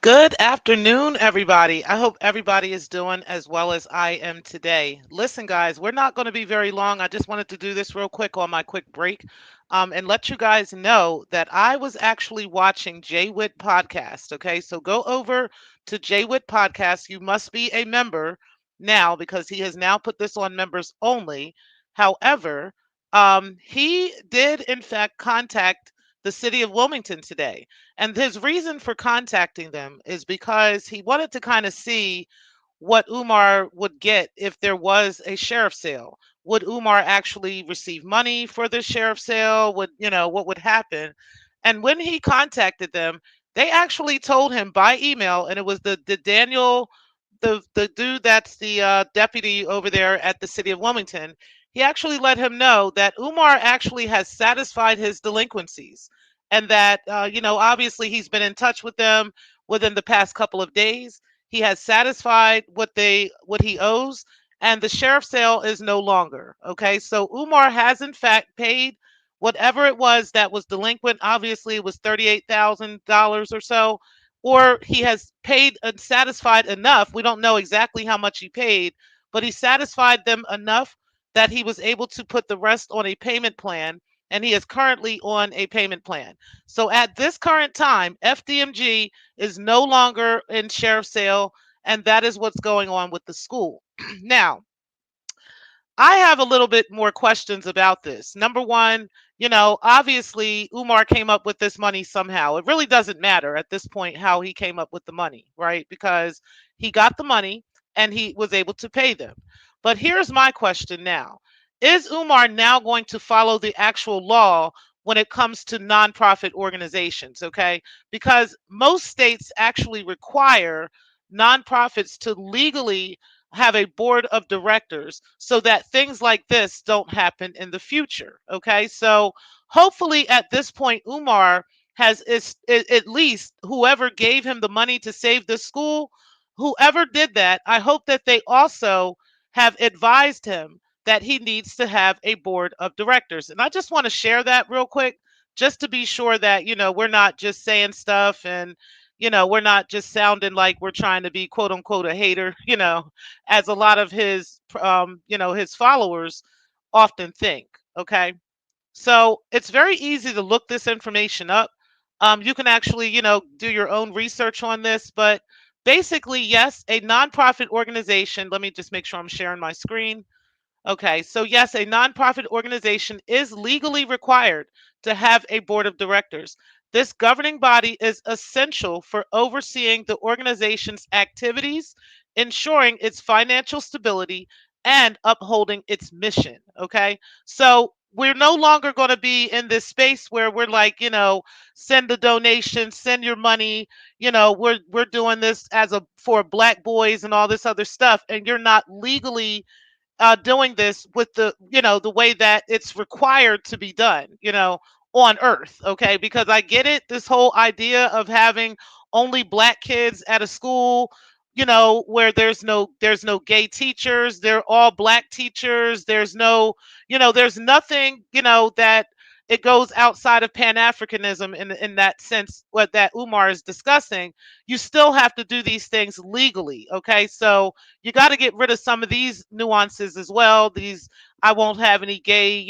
Good afternoon, everybody. I hope everybody is doing as well as I am today. Listen, guys, we're not going to be very long. I just wanted to do this real quick on my quick break and let you guys know that I was actually watching Jay Witt podcast. Okay, so go over to Jay Witt podcast. You must be a member now because he has now put this on members only. However, he did, in fact, contact the city of Wilmington today. And his reason for contacting them is because he wanted to kind of see what Umar would get if there was a sheriff sale. Would Umar actually receive money for the sheriff sale? What would happen? And when he contacted them, they actually told him by email, and it was the Daniel, the dude that's the deputy over there at the city of Wilmington. He actually let him know that Umar actually has satisfied his delinquencies, and that obviously he's been in touch with them within the past couple of days. He has satisfied what he owes, and the sheriff's sale is no longer. Okay, so Umar has in fact paid whatever it was that was delinquent. Obviously, it was $38,000 or so, or he has paid and satisfied enough. We don't know exactly how much he paid, but he satisfied them enough that he was able to put the rest on a payment plan, and he is currently on a payment plan. So at this current time, FDMG is no longer in sheriff's sale, and that is what's going on with the school. Now, I have a little bit more questions about this. Number one, obviously Umar came up with this money somehow. It really doesn't matter at this point how he came up with the money, right? Because he got the money and he was able to pay them. But here's my question now. Is Umar now going to follow the actual law when it comes to nonprofit organizations? Okay. Because most states actually require nonprofits to legally have a board of directors so that things like this don't happen in the future. Okay, so hopefully at this point, Umar has at least whoever gave him the money to save the school, whoever did that, I hope that they also have advised him that he needs to have a board of directors. And I just want to share that real quick, just to be sure that, we're not just saying stuff and, we're not just sounding like we're trying to be quote unquote a hater, as a lot of his followers often think. Okay, so it's very easy to look this information up. You can actually, do your own research on this, but basically, yes, a nonprofit organization. Let me just make sure I'm sharing my screen. Okay, so yes, a nonprofit organization is legally required to have a board of directors. This governing body is essential for overseeing the organization's activities, ensuring its financial stability, and upholding its mission. Okay, so we're no longer going to be in this space where we're like, send a donation, send your money. We're doing this as a for black boys and all this other stuff, and you're not legally doing this with the way that it's required to be done, on earth. Okay, because I get it, this whole idea of having only black kids at a school, where there's no gay teachers, they're all black teachers, there's nothing, that it goes outside of pan-africanism in that sense, what that Umar is discussing. You still have to do these things legally. Okay, so you got to get rid of some of these nuances as well. I won't have any gay,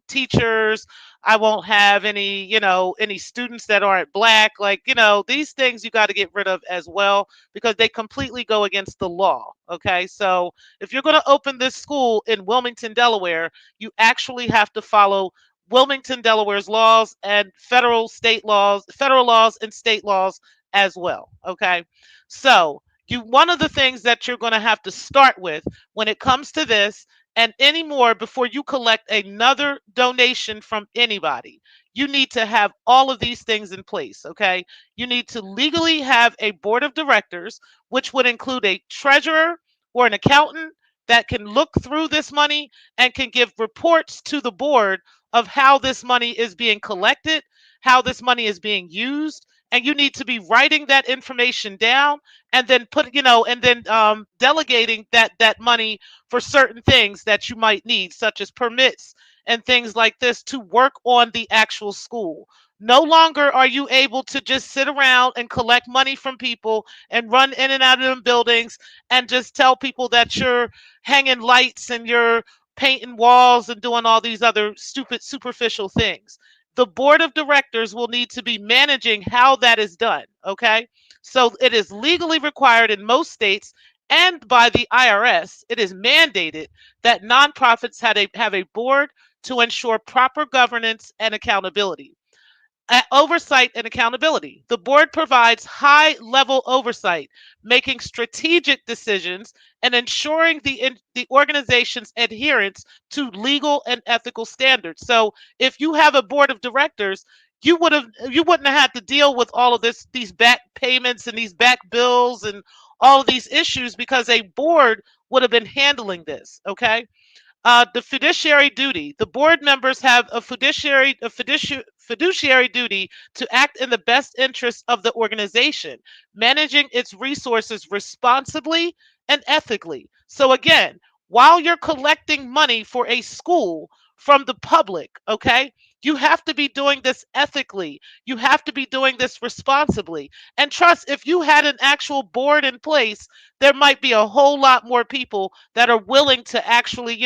teachers. I won't have any students that aren't black. Like, these things you got to get rid of as well because they completely go against the law. Okay, so if you're going to open this school in Wilmington, Delaware, you actually have to follow Wilmington, Delaware's laws and federal laws and state laws as well. Okay, so one of the things that you're going to have to start with when it comes to this and any more before you collect another donation from anybody, you need to have all of these things in place. Okay, you need to legally have a board of directors, which would include a treasurer or an accountant that can look through this money and can give reports to the board of how this money is being collected, how this money is being used, and you need to be writing that information down and then delegating that money for certain things that you might need, such as permits and things like this, to work on the actual school. No longer are you able to just sit around and collect money from people and run in and out of them buildings and just tell people that you're hanging lights and you're painting walls and doing all these other stupid superficial things. The board of directors will need to be managing how that is done. Okay. So it is legally required in most states and by the IRS. It is mandated that nonprofits have a board to ensure proper governance and accountability. Oversight and accountability. The board provides high level oversight, making strategic decisions and ensuring the organization's adherence to legal and ethical standards. So, if you have a board of directors, you wouldn't have had to deal with all of these back payments and these back bills and all of these issues because a board would have been handling this. Okay. The fiduciary duty. The board members have fiduciary duty to act in the best interest of the organization, managing its resources responsibly and ethically. So again, while you're collecting money for a school from the public, okay, you have to be doing this ethically. You have to be doing this responsibly. And trust, if you had an actual board in place, there might be a whole lot more people that are willing to actually,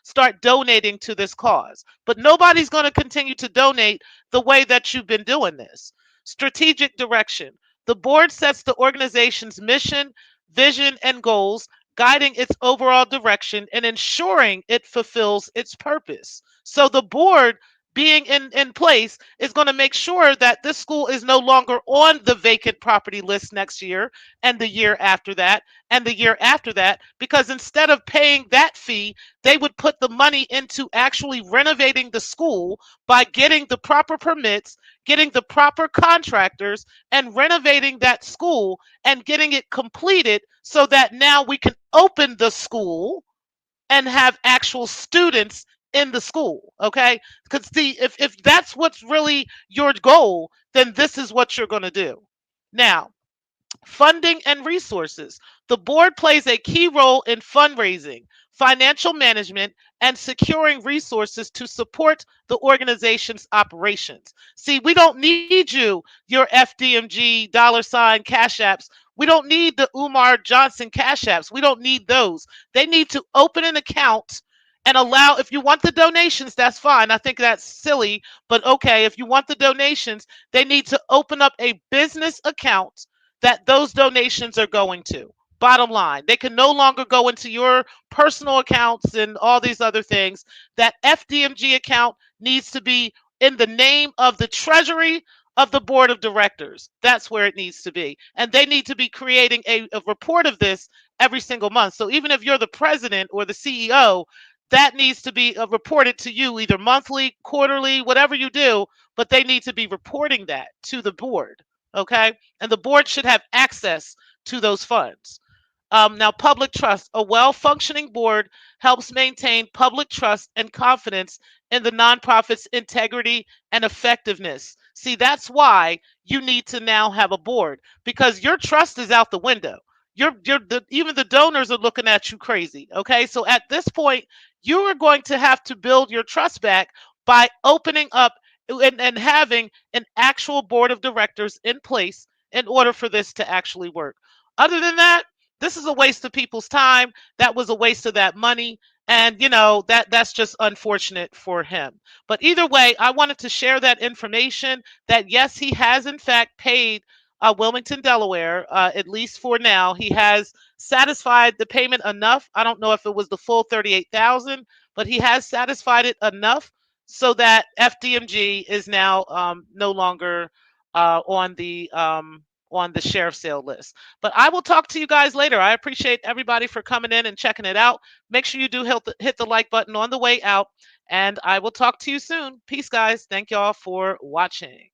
start donating to this cause. But nobody's going to continue to donate the way that you've been doing this. Strategic direction. The board sets the organization's mission, vision, and goals, guiding its overall direction and ensuring it fulfills its purpose. So the board being in place is going to make sure that this school is no longer on the vacant property list next year and the year after that and the year after that, because instead of paying that fee, they would put the money into actually renovating the school by getting the proper permits, getting the proper contractors, and renovating that school and getting it completed so that now we can open the school and have actual students in the school. Okay. Because see, if that's what's really your goal, then this is what you're going to do. Now, funding and resources. The board plays a key role in fundraising, financial management, and securing resources to support the organization's operations. See, we don't need your FDMG $sign cash apps. We don't need the Umar Johnson cash apps. We don't need those. They need to open an account and allow, if you want the donations, that's fine. I think that's silly, but okay, if you want the donations, they need to open up a business account that those donations are going to. Bottom line, they can no longer go into your personal accounts and all these other things. That FDMG account needs to be in the name of the Treasury of the Board of Directors. That's where it needs to be. And they need to be creating a report of this every single month. So even if you're the president or the CEO, that needs to be reported to you either monthly, quarterly, whatever you do, but they need to be reporting that to the board. Okay. And the board should have access to those funds. Now, public trust. A well functioning board helps maintain public trust and confidence in the nonprofit's integrity and effectiveness. See, that's why you need to now have a board because your trust is out the window. Even the donors are looking at you crazy. Okay. So at this point, you are going to have to build your trust back by opening up and having an actual board of directors in place in order for this to actually work. Other than that, this is a waste of people's time. That was a waste of that money. And that's just unfortunate for him. But either way, I wanted to share that information that yes, he has in fact paid Wilmington, Delaware, at least for now. He has satisfied the payment enough. I don't know if it was the full 38,000, but he has satisfied it enough so that FDMG is now no longer on the sheriff sale list. But I will talk to you guys later. I appreciate everybody for coming in and checking it out. Make sure you do hit the like button on the way out, and I will talk to you soon. Peace, guys. Thank y'all for watching.